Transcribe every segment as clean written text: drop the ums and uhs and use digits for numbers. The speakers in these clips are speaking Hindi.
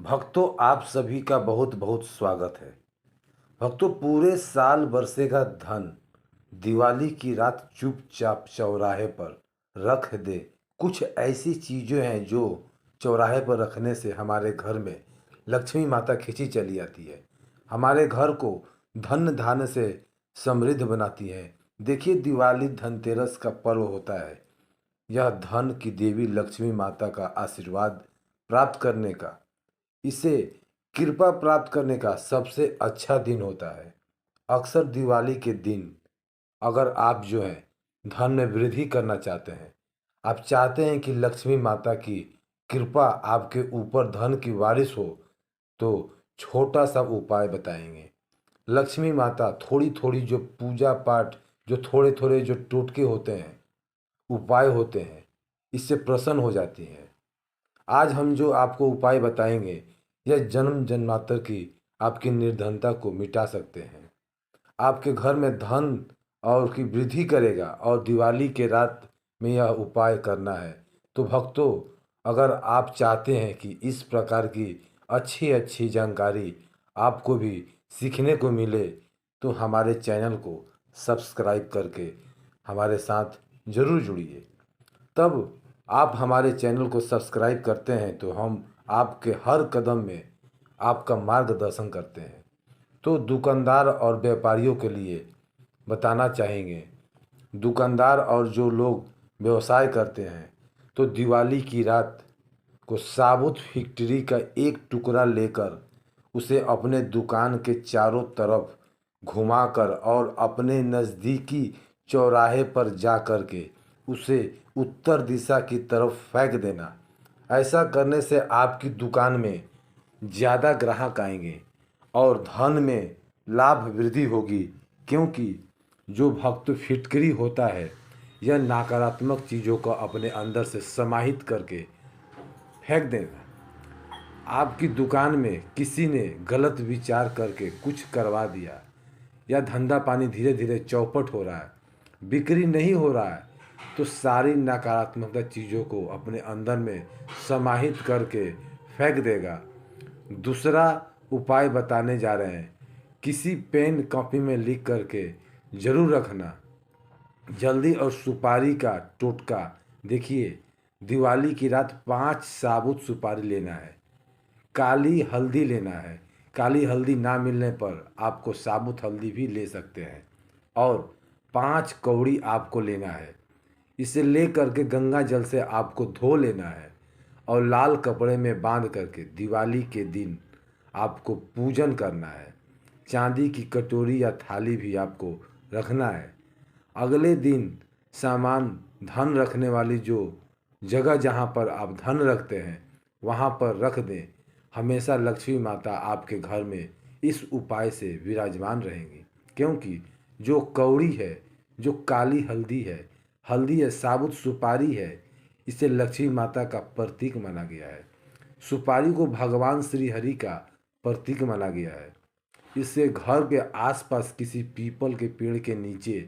भक्तों, आप सभी का बहुत बहुत स्वागत है। भक्तों, पूरे साल बरसेगा धन, दिवाली की रात चुपचाप चौराहे पर रख दे। कुछ ऐसी चीज़ें हैं जो चौराहे पर रखने से हमारे घर में लक्ष्मी माता खिंची चली आती है, हमारे घर को धन धान्य से समृद्ध बनाती है। देखिए, दिवाली धनतेरस का पर्व होता है। यह धन की देवी लक्ष्मी माता का आशीर्वाद प्राप्त करने का, इसे कृपा प्राप्त करने का सबसे अच्छा दिन होता है। अक्सर दिवाली के दिन अगर आप जो है धन में वृद्धि करना चाहते हैं, आप चाहते हैं कि लक्ष्मी माता की कृपा आपके ऊपर धन की बारिश हो, तो छोटा सा उपाय बताएंगे। लक्ष्मी माता थोड़ी थोड़ी जो पूजा पाठ, जो थोड़े थोड़े जो टोटके होते हैं, उपाय होते हैं, इससे प्रसन्न हो जाती हैं। आज हम जो आपको उपाय बताएंगे, यह जन्म जन्मांतर की आपकी निर्धनता को मिटा सकते हैं, आपके घर में धन और की वृद्धि करेगा। और दिवाली के रात में यह उपाय करना है। तो भक्तों, अगर आप चाहते हैं कि इस प्रकार की अच्छी अच्छी जानकारी आपको भी सीखने को मिले, तो हमारे चैनल को सब्सक्राइब करके हमारे साथ ज़रूर जुड़िए। तब आप हमारे चैनल को सब्सक्राइब करते हैं तो हम आपके हर कदम में आपका मार्गदर्शन करते हैं। तो दुकानदार और व्यापारियों के लिए बताना चाहेंगे, दुकानदार और जो लोग व्यवसाय करते हैं, तो दिवाली की रात को साबुत फिक्ट्री का एक टुकड़ा लेकर उसे अपने दुकान के चारों तरफ घुमाकर और अपने नज़दीकी चौराहे पर जा कर के उसे उत्तर दिशा की तरफ फेंक देना। ऐसा करने से आपकी दुकान में ज़्यादा ग्राहक आएंगे और धन में लाभ वृद्धि होगी। क्योंकि जो भक्त फिटकरी होता है, यह नकारात्मक चीज़ों को अपने अंदर से समाहित करके फेंक देगा। आपकी दुकान में किसी ने गलत विचार करके कुछ करवा दिया, या धंधा पानी धीरे धीरे चौपट हो रहा है, बिक्री नहीं हो रहा है, तो सारी नकारात्मकता चीज़ों को अपने अंदर में समाहित करके फेंक देगा। दूसरा उपाय बताने जा रहे हैं, किसी पेन कॉपी में लिख करके ज़रूर रखना, जल्दी और सुपारी का टोटका। देखिए, दिवाली की रात 5 साबुत सुपारी लेना है, काली हल्दी लेना है। काली हल्दी ना मिलने पर आपको साबुत हल्दी भी ले सकते हैं। और 5 कौड़ी आपको लेना है। इसे ले करके गंगा जल से आपको धो लेना है और लाल कपड़े में बांध करके दिवाली के दिन आपको पूजन करना है। चांदी की कटोरी या थाली भी आपको रखना है। अगले दिन सामान धन रखने वाली जो जगह जहाँ पर आप धन रखते हैं, वहाँ पर रख दें। हमेशा लक्ष्मी माता आपके घर में इस उपाय से विराजमान रहेंगी। क्योंकि जो कौड़ी है, जो काली हल्दी है, साबुत सुपारी है, इसे लक्ष्मी माता का प्रतीक माना गया है। सुपारी को भगवान श्री हरि का प्रतीक माना गया है। इससे घर के आसपास किसी पीपल के पेड़ के नीचे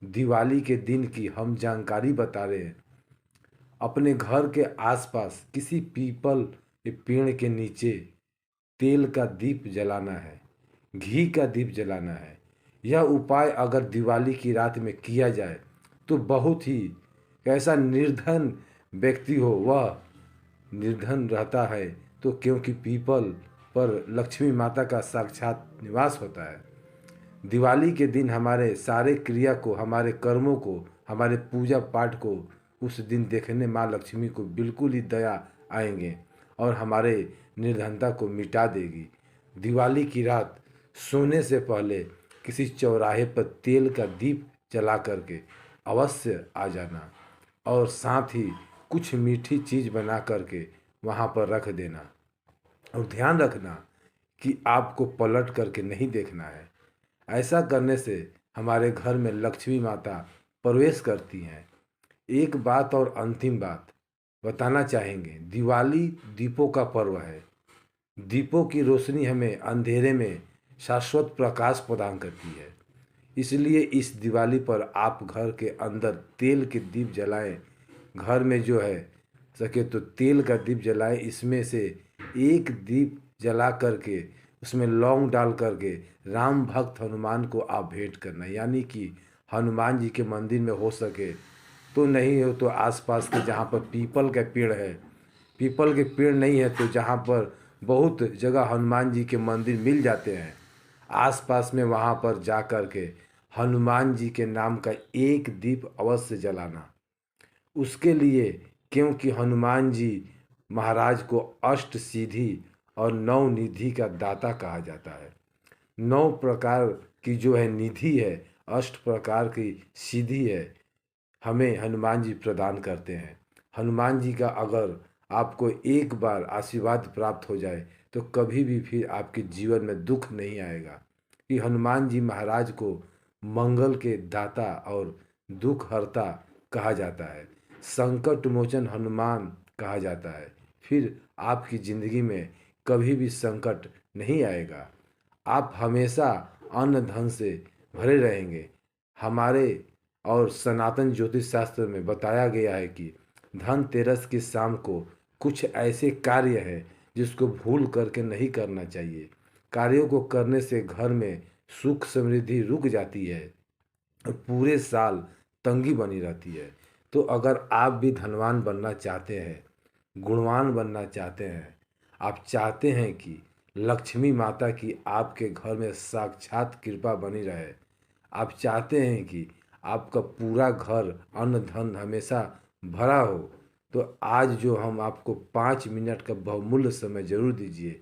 दिवाली के दिन की हम जानकारी बता रहे हैं। अपने घर के आसपास किसी पीपल के पेड़ के नीचे तेल का दीप जलाना है, घी का दीप जलाना है। यह उपाय अगर दिवाली की रात में किया जाए तो बहुत ही, कैसा निर्धन व्यक्ति हो वह निर्धन रहता है। तो क्योंकि पीपल पर लक्ष्मी माता का साक्षात निवास होता है। दिवाली के दिन हमारे सारे क्रिया को, हमारे कर्मों को, हमारे पूजा पाठ को उस दिन देखने माँ लक्ष्मी को बिल्कुल ही दया आएंगे और हमारे निर्धनता को मिटा देगी। दिवाली की रात सोने से पहले किसी चौराहे पर तेल का दीप जला करके अवश्य आ जाना और साथ ही कुछ मीठी चीज़ बना करके वहाँ पर रख देना। और ध्यान रखना कि आपको पलट करके नहीं देखना है। ऐसा करने से हमारे घर में लक्ष्मी माता प्रवेश करती हैं। एक बात और अंतिम बात बताना चाहेंगे, दिवाली दीपों का पर्व है। दीपों की रोशनी हमें अंधेरे में शाश्वत प्रकाश प्रदान करती है। इसलिए इस दिवाली पर आप घर के अंदर तेल के दीप जलाएं। घर में जो है सके तो तेल का दीप जलाएं। इसमें से एक दीप जला करके उसमें लौंग डाल करके राम भक्त हनुमान को आप भेंट करना, यानी कि हनुमान जी के मंदिर में हो सके तो, नहीं हो तो आसपास के जहाँ पर पीपल के पेड़ है, पीपल के पेड़ नहीं है तो जहाँ पर बहुत जगह हनुमान जी के मंदिर मिल जाते हैं, आसपास में वहाँ पर जा कर के हनुमान जी के नाम का एक दीप अवश्य जलाना। उसके लिए, क्योंकि हनुमान जी महाराज को अष्ट सिद्धि और नौ निधि का दाता कहा जाता है। 9 प्रकार की जो है निधि है, अष्ट प्रकार की सिद्धि है, हमें हनुमान जी प्रदान करते हैं। हनुमान जी का अगर आपको एक बार आशीर्वाद प्राप्त हो जाए तो कभी भी फिर आपके जीवन में दुख नहीं आएगा, कि हनुमान जी महाराज को मंगल के दाता और दुख हरता कहा जाता है, संकट मोचन हनुमान कहा जाता है। फिर आपकी ज़िंदगी में कभी भी संकट नहीं आएगा, आप हमेशा अन्न धन से भरे रहेंगे। हमारे और सनातन ज्योतिष शास्त्र में बताया गया है कि धनतेरस की शाम को कुछ ऐसे कार्य हैं जिसको भूल करके नहीं करना चाहिए। कार्यों को करने से घर में सुख समृद्धि रुक जाती है और पूरे साल तंगी बनी रहती है। तो अगर आप भी धनवान बनना चाहते हैं, गुणवान बनना चाहते हैं, आप चाहते हैं कि लक्ष्मी माता की आपके घर में साक्षात कृपा बनी रहे, आप चाहते हैं कि आपका पूरा घर अन्न धन हमेशा भरा हो, तो आज जो हम आपको 5 मिनट का बहुमूल्य समय ज़रूर दीजिए।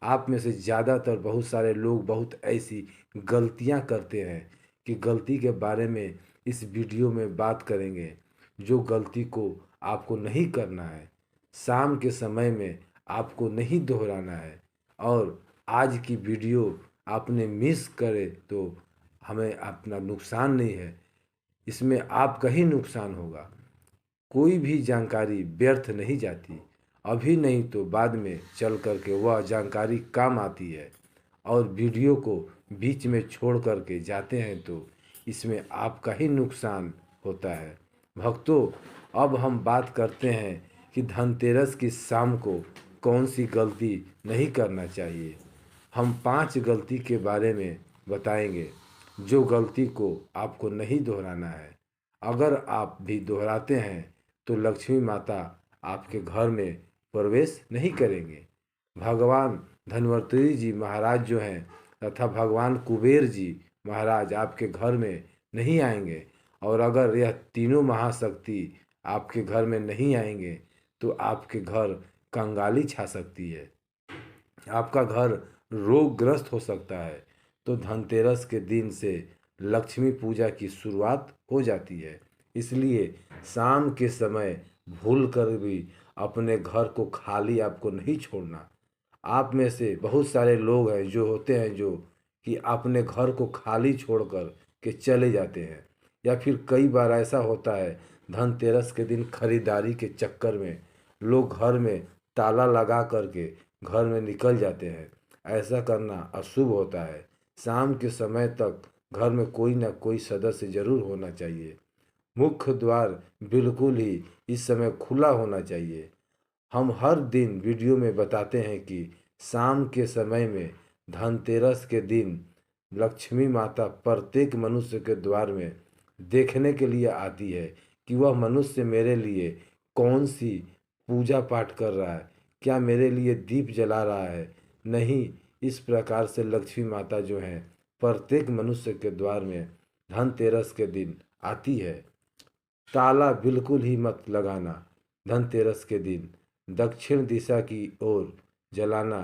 आप में से ज़्यादातर बहुत सारे लोग बहुत ऐसी गलतियां करते हैं कि गलती के बारे में इस वीडियो में बात करेंगे, जो गलती को आपको नहीं करना है, शाम के समय में आपको नहीं दोहराना है। और आज की वीडियो आपने मिस करे तो हमें अपना नुकसान नहीं है, इसमें आपका ही नुकसान होगा। कोई भी जानकारी व्यर्थ नहीं जाती, अभी नहीं तो बाद में चल कर के वह जानकारी काम आती है। और वीडियो को बीच में छोड़ कर के जाते हैं तो इसमें आपका ही नुकसान होता है। भक्तों, अब हम बात करते हैं कि धनतेरस की शाम को कौन सी गलती नहीं करना चाहिए। हम 5 गलती के बारे में बताएंगे, जो गलती को आपको नहीं दोहराना है। अगर आप भी दोहराते हैं तो लक्ष्मी माता आपके घर में प्रवेश नहीं करेंगे। भगवान धन्वंतरि जी महाराज जो हैं तथा भगवान कुबेर जी महाराज आपके घर में नहीं आएंगे। और अगर यह तीनों महाशक्ति आपके घर में नहीं आएंगे तो आपके घर कंगाली छा सकती है, आपका घर रोगग्रस्त हो सकता है। तो धनतेरस के दिन से लक्ष्मी पूजा की शुरुआत हो जाती है, इसलिए शाम के समय भूल कर भी अपने घर को खाली आपको नहीं छोड़ना। आप में से बहुत सारे लोग हैं जो होते हैं जो कि अपने घर को खाली छोड़कर के चले जाते हैं, या फिर कई बार ऐसा होता है धनतेरस के दिन खरीदारी के चक्कर में लोग घर में ताला लगा करके घर में निकल जाते हैं। ऐसा करना अशुभ होता है। शाम के समय तक घर में कोई ना कोई सदस्य जरूर होना चाहिए। मुख्य द्वार बिल्कुल ही इस समय खुला होना चाहिए। हम हर दिन वीडियो में बताते हैं कि शाम के समय में धनतेरस के दिन लक्ष्मी माता प्रत्येक मनुष्य के द्वार में देखने के लिए आती है कि वह मनुष्य मेरे लिए कौन सी पूजा पाठ कर रहा है, क्या मेरे लिए दीप जला रहा है। नहीं, इस प्रकार से लक्ष्मी माता जो हैं प्रत्येक मनुष्य के द्वार में धनतेरस के दिन आती है। ताला बिल्कुल ही मत लगाना। धनतेरस के दिन दक्षिण दिशा की ओर जलाना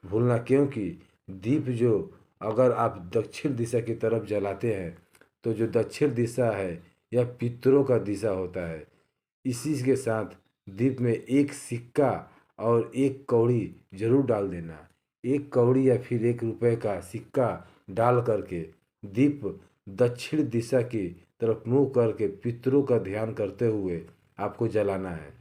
भूलना, क्योंकि दीप जो अगर आप दक्षिण दिशा की तरफ जलाते हैं तो जो दक्षिण दिशा है यह पितरों का दिशा होता है। इसी के साथ दीप में एक सिक्का और एक कौड़ी जरूर डाल देना। एक कौड़ी या फिर 1 रुपए का सिक्का डाल करके दीप दक्षिण दिशा की तरफ मुंह करके पितरों का ध्यान करते हुए आपको जलाना है।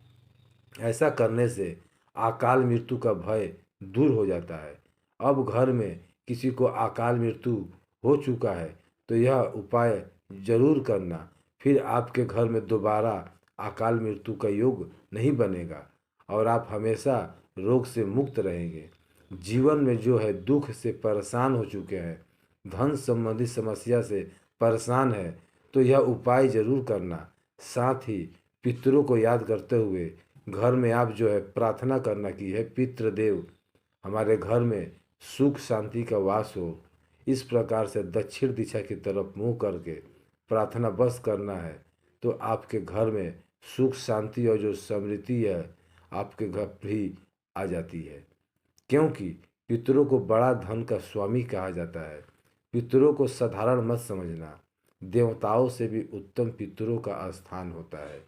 ऐसा करने से अकाल मृत्यु का भय दूर हो जाता है। अब घर में किसी को अकाल मृत्यु हो चुका है तो यह उपाय जरूर करना, फिर आपके घर में दोबारा अकाल मृत्यु का योग नहीं बनेगा और आप हमेशा रोग से मुक्त रहेंगे। जीवन में जो है दुख से परेशान हो चुके हैं, धन संबंधी समस्या से परेशान है, तो यह उपाय जरूर करना। साथ ही पितरों को याद करते हुए घर में आप जो है प्रार्थना करना कि है पितृदेव हमारे घर में सुख शांति का वास हो। इस प्रकार से दक्षिण दिशा की तरफ मुंह करके प्रार्थना बस करना है, तो आपके घर में सुख शांति और जो समृद्धि है आपके घर भी आ जाती है। क्योंकि पितरों को बड़ा धन का स्वामी कहा जाता है। पितरों को साधारण मत समझना, देवताओं से भी उत्तम पितरों का स्थान होता है।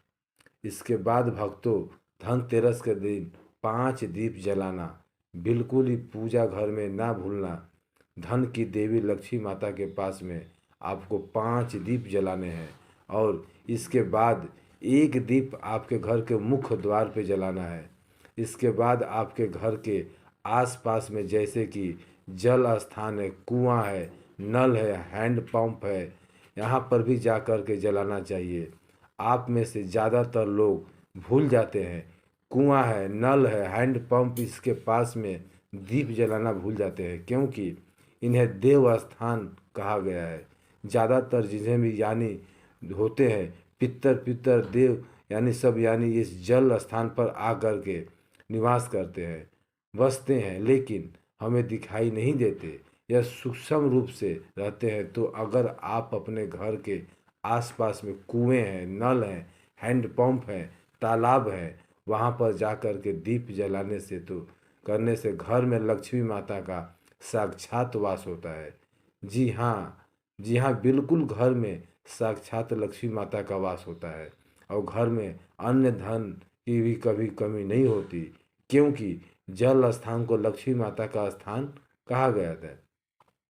इसके बाद भक्तों, धनतेरस के दिन 5 दीप जलाना, बिल्कुल ही पूजा घर में ना भूलना। धन की देवी लक्ष्मी माता के पास में आपको 5 दीप जलाने हैं और इसके बाद एक दीप आपके घर के मुख्य द्वार पे जलाना है। इसके बाद आपके घर के आसपास में जैसे कि जल स्थान है, कुआं है, नल है, हैंड पंप है, यहाँ पर भी जा कर के जलाना चाहिए। आप में से ज़्यादातर लोग भूल जाते हैं, कुआं है, नल है, हैंड पंप, इसके पास में दीप जलाना भूल जाते हैं, क्योंकि इन्हें देव स्थान कहा गया है। ज़्यादातर जिन्हें भी यानी होते हैं पितर देव यानी सब यानी इस जल स्थान पर आकर के निवास करते हैं, बसते हैं, लेकिन हमें दिखाई नहीं देते, यह सूक्ष्म रूप से रहते हैं। तो अगर आप अपने घर के आसपास में कुएं हैं, नल हैं, हैंडपंप हैं, तालाब हैं, वहाँ पर जा कर के दीप जलाने से तो करने से घर में लक्ष्मी माता का साक्षात वास होता है। जी हाँ, जी हाँ, बिल्कुल घर में साक्षात लक्ष्मी माता का वास होता है और घर में अन्य धन की भी कभी कमी नहीं होती, क्योंकि जल स्थान को लक्ष्मी माता का स्थान कहा गया था।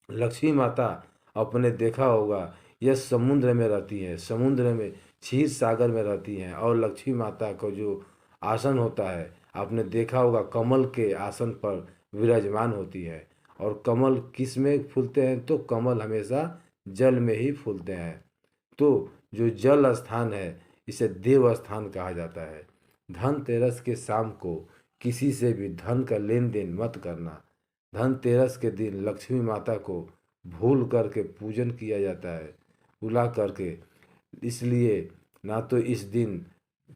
लक्ष्मी माता अपने देखा होगा यह समुद्र में रहती है, समुद्र में क्षीर सागर में रहती हैं और लक्ष्मी माता को जो आसन होता है आपने देखा होगा कमल के आसन पर विराजमान होती है। और कमल किस में फूलते हैं, तो कमल हमेशा जल में ही फूलते हैं। तो जो जल स्थान है इसे देव स्थान कहा जाता है। धनतेरस के शाम को किसी से भी धन का लेन देन मत करना। धनतेरस के दिन लक्ष्मी माता को भूल करके पूजन किया जाता है, बुला करके। इसलिए ना तो इस दिन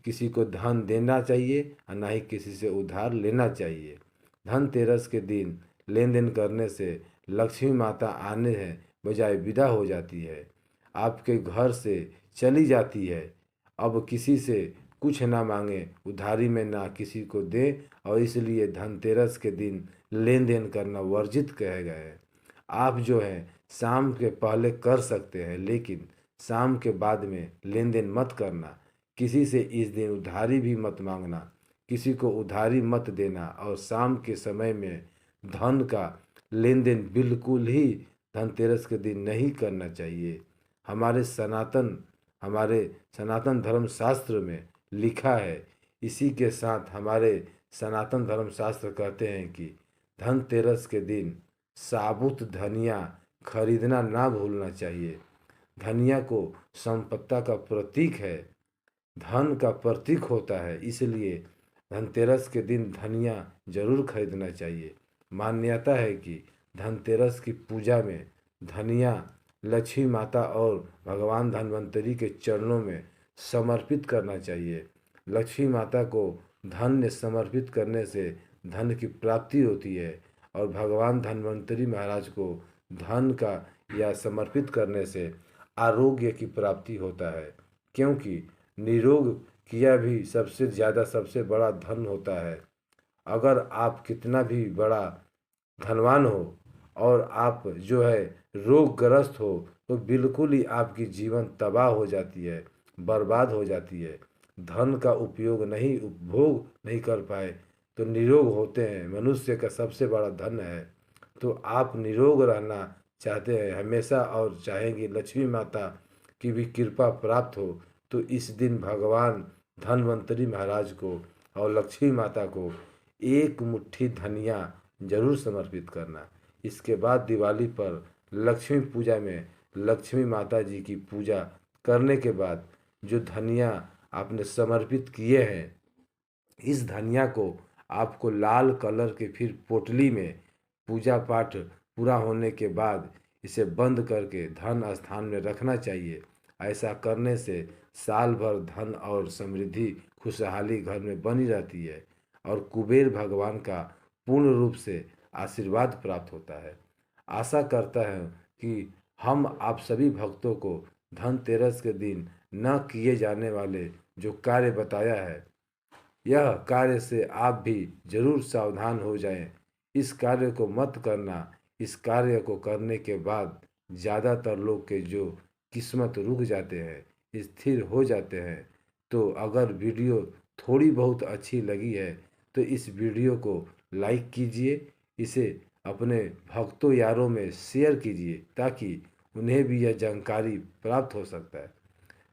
किसी को धन देना चाहिए और ना ही किसी से उधार लेना चाहिए। धनतेरस के दिन लेन देन करने से लक्ष्मी माता आने हैं बजाय विदा हो जाती है, आपके घर से चली जाती है। अब किसी से कुछ ना मांगे, उधारी में ना किसी को दे, और इसलिए धनतेरस के दिन लेन देन करना वर्जित कहे गए हैं। आप जो है शाम के पहले कर सकते हैं, लेकिन शाम के बाद में लेन देन मत करना। किसी से इस दिन उधारी भी मत मांगना, किसी को उधारी मत देना, और शाम के समय में धन का लेन देन बिल्कुल ही धनतेरस के दिन नहीं करना चाहिए। हमारे सनातन धर्म शास्त्र में लिखा है। इसी के साथ हमारे सनातन धर्म शास्त्र कहते हैं कि धनतेरस के दिन साबुत धनिया खरीदना ना भूलना चाहिए। धनिया को संपत्ति का प्रतीक है, धन का प्रतीक होता है, इसलिए धनतेरस के दिन धनिया जरूर खरीदना चाहिए। मान्यता है कि धनतेरस की पूजा में धनिया लक्ष्मी माता और भगवान धन्वंतरी के चरणों में समर्पित करना चाहिए। लक्ष्मी माता को धन समर्पित करने से धन की प्राप्ति होती है और भगवान धन्वंतरी महाराज को धन का या समर्पित करने से आरोग्य की प्राप्ति होता है, क्योंकि निरोग किया भी सबसे ज़्यादा सबसे बड़ा धन होता है। अगर आप कितना भी बड़ा धनवान हो और आप जो है रोगग्रस्त हो तो बिल्कुल ही आपकी जीवन तबाह हो जाती है, बर्बाद हो जाती है। धन का उपयोग नहीं उपभोग नहीं कर पाए तो निरोग होते हैं, मनुष्य का सबसे बड़ा धन है। तो आप निरोग रहना चाहते हैं हमेशा और चाहेंगे लक्ष्मी माता की भी कृपा प्राप्त हो, तो इस दिन भगवान धन्वंतरी महाराज को और लक्ष्मी माता को एक मुट्ठी धनिया जरूर समर्पित करना। इसके बाद दिवाली पर लक्ष्मी पूजा में लक्ष्मी माता जी की पूजा करने के बाद जो धनिया आपने समर्पित किए हैं, इस धनिया को आपको लाल कलर के फिर पोटली में पूजा पाठ पूरा होने के बाद इसे बंद करके धन स्थान में रखना चाहिए। ऐसा करने से साल भर धन और समृद्धि खुशहाली घर में बनी रहती है और कुबेर भगवान का पूर्ण रूप से आशीर्वाद प्राप्त होता है। आशा करता है कि हम आप सभी भक्तों को धनतेरस के दिन न किए जाने वाले जो कार्य बताया है, यह कार्य से आप भी जरूर सावधान हो जाएं। इस कार्य को मत करना। इस कार्य को करने के बाद ज़्यादातर लोग के जो किस्मत रुक जाते हैं, स्थिर हो जाते हैं। तो अगर वीडियो थोड़ी बहुत अच्छी लगी है तो इस वीडियो को लाइक कीजिए, इसे अपने भक्तों यारों में शेयर कीजिए ताकि उन्हें भी यह जानकारी प्राप्त हो सकता है।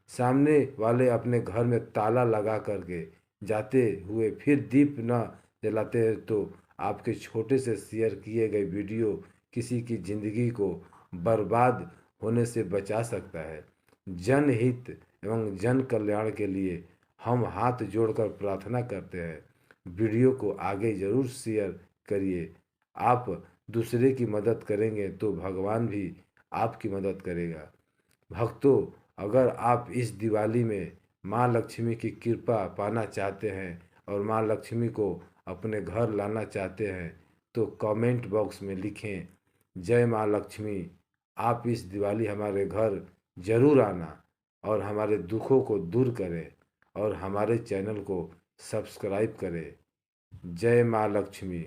सामने वाले अपने घर में ताला लगा करके जाते हुए फिर दीप न जलाते हैं तो आपके छोटे से शेयर किए गए वीडियो किसी की ज़िंदगी को बर्बाद होने से बचा सकता है। जनहित एवं जन कल्याण के लिए हम हाथ जोड़कर प्रार्थना करते हैं। वीडियो को आगे ज़रूर शेयर करिए। आप दूसरे की मदद करेंगे तो भगवान भी आपकी मदद करेगा। भक्तों, अगर आप इस दिवाली में माँ लक्ष्मी की कृपा पाना चाहते हैं और माँ लक्ष्मी को अपने घर लाना चाहते हैं तो कमेंट बॉक्स में लिखें, जय माँ लक्ष्मी। आप इस दिवाली हमारे घर जरूर आना और हमारे दुखों को दूर करें और हमारे चैनल को सब्सक्राइब करें। जय माँ लक्ष्मी।